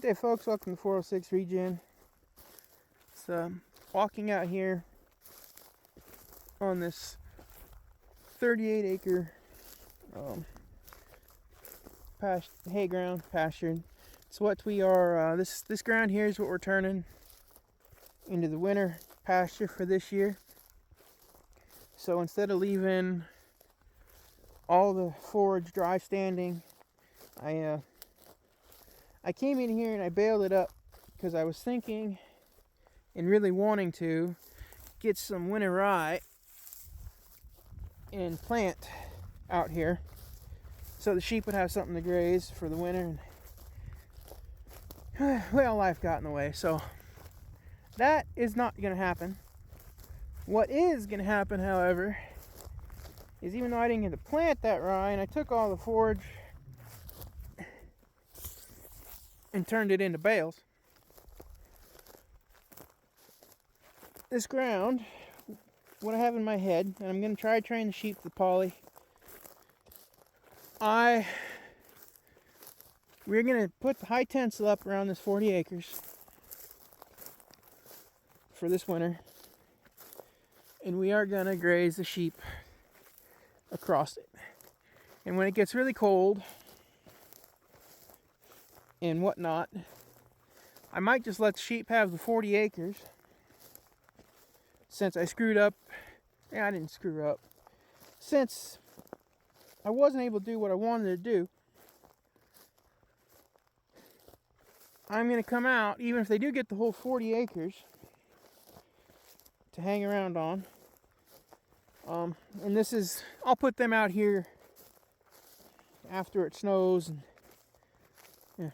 Good day, folks. Welcome to 406 Regen. So, walking out here on this 38 acre hay ground, pasture. So what we are, this ground here is what we're turning into the winter pasture for this year. So instead of leaving all the forage dry standing, I came in here and I baled it up because I was thinking and really wanting to get some winter rye and plant out here so the sheep would have something to graze for the winter. Well, life got in the way, so that is not going to happen. What is going to happen, however, is even though I didn't get to plant that rye and I took all the forage and turned it into bales, this ground, what I have in my head, and I'm going to try to train the sheep to poly, we're going to put the high tensile up around this 40 acres for this winter, and we are going to graze the sheep across it. And when it gets really cold and whatnot, I might just let the sheep have the 40 acres since I screwed up. Yeah, I didn't screw up. Since I wasn't able to do what I wanted to do, I'm going to come out, even if they do get the whole 40 acres to hang around on. And this is, I'll put them out here after it snows, and yeah,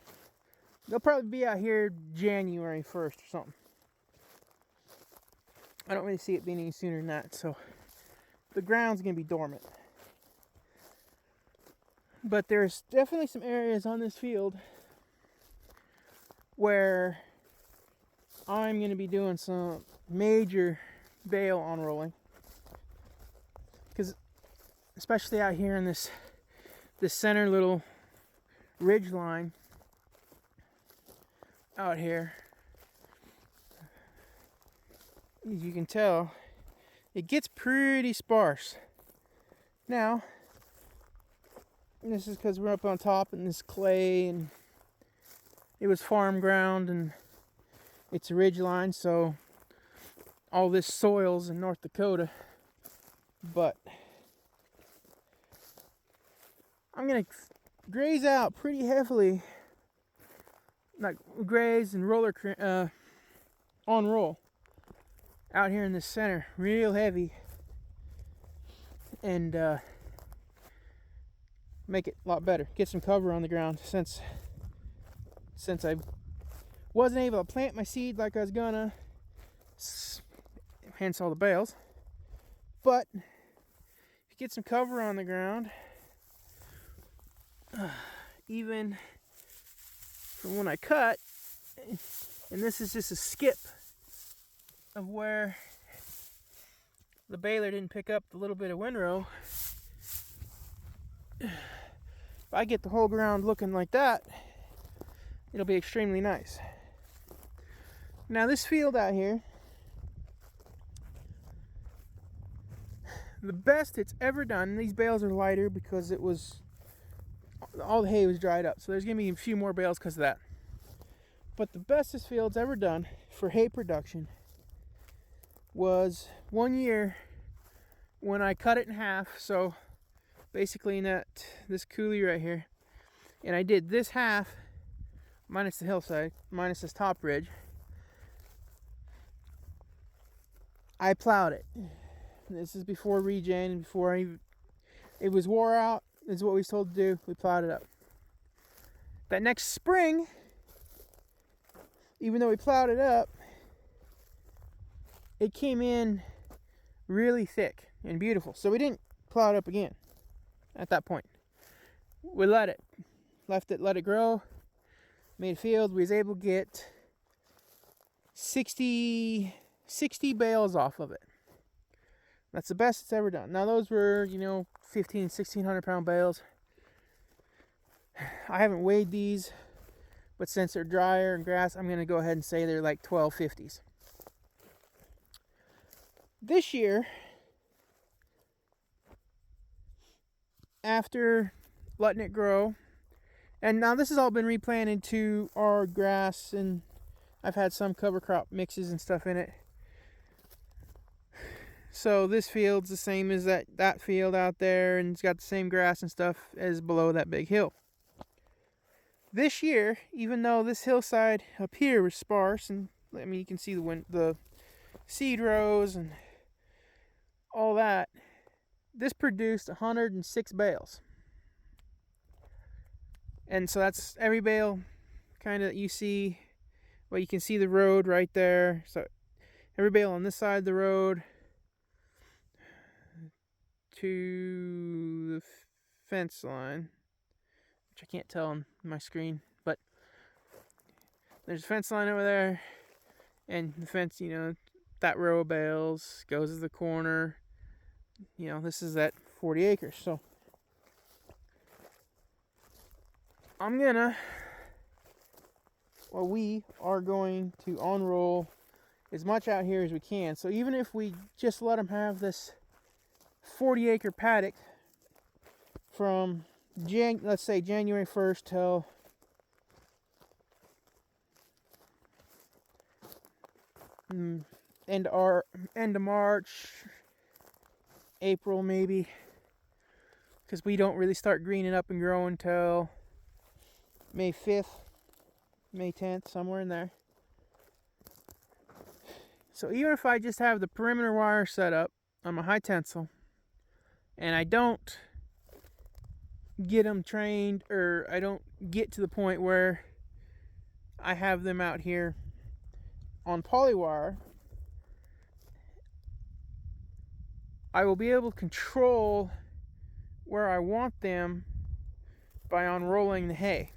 they'll probably be out here January 1st or something. I don't really see it being any sooner than that, so the ground's going to be dormant. But there's definitely some areas on this field where I'm going to be doing some major bale unrolling. Because especially out here in this center little ridge line out here, as you can tell, it gets pretty sparse. Now, this is because we're up on top in this clay, and it was farm ground and it's a ridge line, so all this soil's in North Dakota. But I'm gonna graze out pretty heavily, like graze and on roll out here in the center, real heavy, and make it a lot better. Get some cover on the ground since I wasn't able to plant my seed like I was gonna, hence all the bales. But if you get some cover on the ground, even from when I cut, and this is just a skip of where the baler didn't pick up the little bit of windrow. If I get the whole ground looking like that, it'll be extremely nice. Now this field out here, the best it's ever done, these bales are lighter because it was, all the hay was dried up, so there's going to be a few more bales because of that. But the best this field's ever done for hay production was one year when I cut it in half, so basically in this coulee right here, and I did this half minus the hillside, minus this top ridge. I plowed it. This is before regen and before it was wore out. This is what we was told to do. We plowed it up. That next spring, even though we plowed it up, it came in really thick and beautiful. So we didn't plow it up again at that point. We let it grow, made a field. We was able to get 60 bales off of it. That's the best it's ever done. Now those were, 1,500, 1,600 pound bales. I haven't weighed these, But since they're drier and grass, I'm going to go ahead and say they're like 1250s. This year, after letting it grow, and now this has all been replanted to our grass, and I've had some cover crop mixes and stuff in it. So this field's the same as that field out there, and it's got the same grass and stuff as below that big hill. This year, even though this hillside up here was sparse, and I mean you can see the seed rows and all that, this produced 106 bales. And so that's every bale kind of you see. Well, you can see the road right there. So every bale on this side of the road to the fence line, which I can't tell on my screen, but there's a fence line over there, and the fence, that row of bales goes to the corner. This is that 40 acres. So we are going to unroll as much out here as we can. So even if we just let them have this 40 acre paddock from let's say January 1st till end of March, April maybe, because we don't really start greening up and growing till May 5th, May 10th, somewhere in there. So even if I just have the perimeter wire set up on my high tensile, and I don't get them trained, or I don't get to the point where I have them out here on polywire, I will be able to control where I want them by unrolling the hay.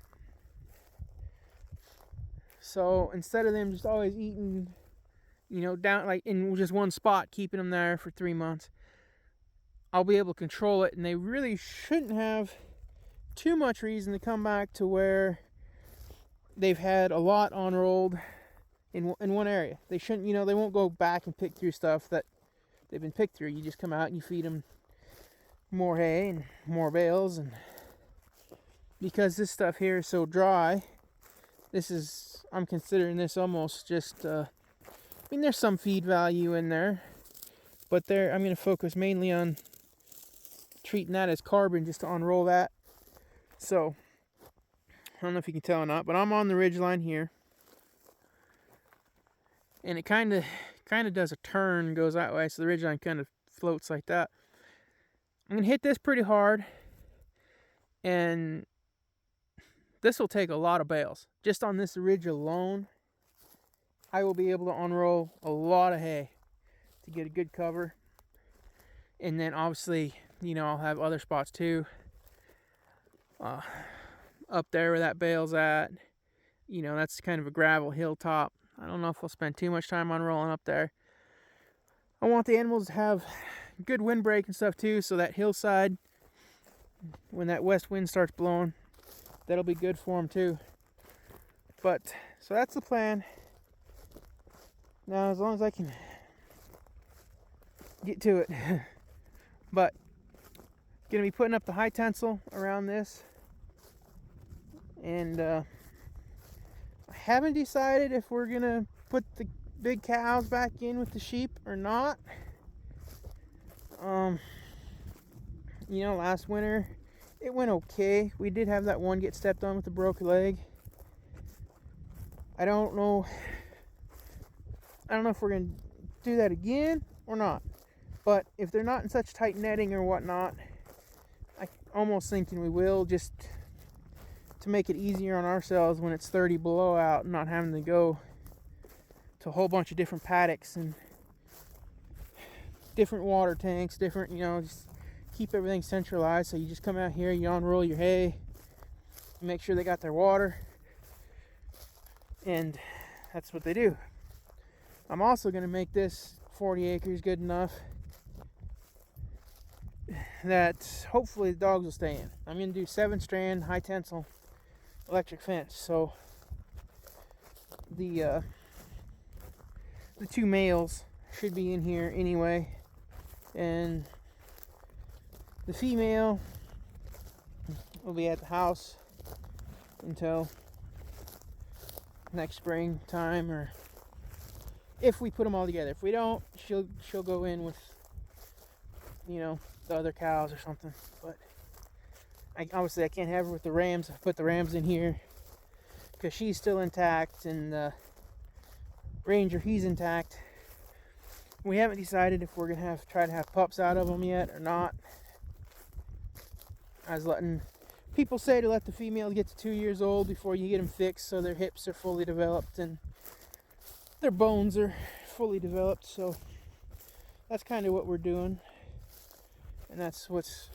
So instead of them just always eating, down like in just one spot, keeping them there for 3 months, I'll be able to control it, and they really shouldn't have too much reason to come back to where they've had a lot unrolled in one area. They shouldn't, they won't go back and pick through stuff that they've been picked through. You just come out and you feed them more hay and more bales, and because this stuff here is so dry, I'm considering this almost just, there's some feed value in there, but I'm going to focus mainly on treating that as carbon just to unroll that. So, I don't know if you can tell or not, but I'm on the ridge line here, and it kind of does a turn, goes that way, so the ridge line kind of floats like that. I'm going to hit this pretty hard, and this will take a lot of bales. Just on this ridge alone, I will be able to unroll a lot of hay to get a good cover. And then obviously, I'll have other spots too. Up there where that bale's at, that's kind of a gravel hilltop. I don't know if I'll spend too much time unrolling up there. I want the animals to have good windbreak and stuff too, so that hillside, when that west wind starts blowing, that'll be good for them too. But, so that's the plan. Now, as long as I can get to it. But, going to be putting up the high tensile around this. And, I haven't decided if we're going to put the big cows back in with the sheep or not. Last winter, it went okay. We did have that one get stepped on with a broken leg. I don't know if we're going to do that again or not. But if they're not in such tight netting or whatnot, I'm almost thinking we will, just to make it easier on ourselves when it's 30 below out, and not having to go to a whole bunch of different paddocks and different water tanks, different, just keep everything centralized. So you just come out here, you unroll your hay, you make sure they got their water, and that's what they do. I'm also going to make this 40 acres good enough that hopefully the dogs will stay in. I'm going to do 7-strand high tensile electric fence. So the two males should be in here anyway, and the female will be at the house until next spring time, or if we put them all together. If we don't, she'll go in with, you know, the other cows or something. But obviously I can't have her with the rams. I put the rams in here because she's still intact, and the Ranger, he's intact. We haven't decided if we're gonna try to have pups out of them yet or not. I was letting people say to let the females get to 2 years old before you get them fixed, so their hips are fully developed and their bones are fully developed. So that's kind of what we're doing, and that's what's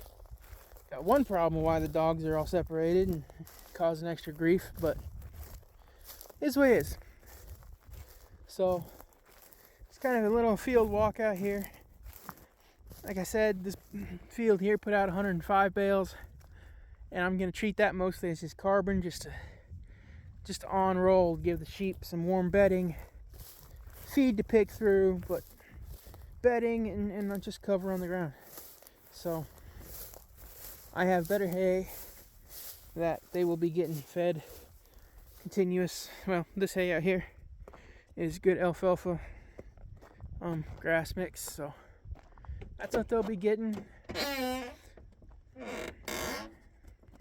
got one problem why the dogs are all separated and causing extra grief, but it's the way it is. So it's kind of a little field walk out here. Like I said, this field here put out 105 bales, and I'm going to treat that mostly as just carbon, just to on roll, give the sheep some warm bedding, feed to pick through, but bedding and just cover on the ground. So I have better hay that they will be getting fed continuous. Well, this hay out here is good alfalfa grass mix, so that's what they'll be getting.